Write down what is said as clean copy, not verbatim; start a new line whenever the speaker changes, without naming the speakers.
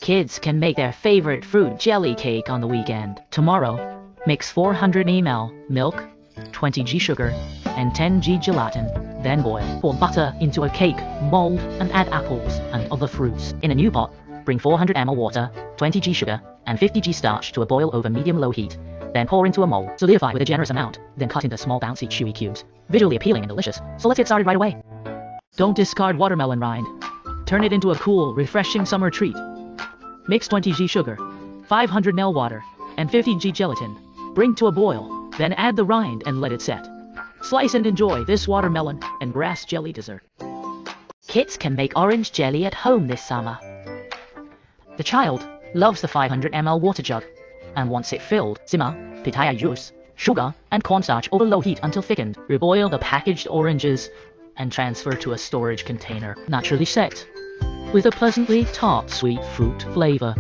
Kids can make their favorite fruit jelly cake on the weekend. Tomorrow, mix 400 ml milk, 20 g sugar, and 10 g gelatin. Then boil. Pour butter into a cake mold and add apples and other fruits. In a new pot, bring 400 ml water, 20 g sugar, and 50 g starch to a boil over medium-low heat. Then pour into a mold. Solidify with a generous amount, then cut into small bouncy chewy cubes. Visually appealing and delicious, so let's get started right away. Don't discard watermelon rind. Turn it into a cool, refreshing summer treat. Mix 20 g sugar, 500 ml water, and 50 g gelatin. Bring to a boil, then add the rind and let it set. Slice and enjoy this watermelon and grass jelly dessert. Kids can make orange jelly at home this summer. The child loves the 500 ml water jug and wants it filled. Simmer, pitaya juice, sugar, and cornstarch over low heat until thickened. Reboil the packaged oranges and transfer to a storage container naturally set, with a pleasantly tart sweet fruit flavor.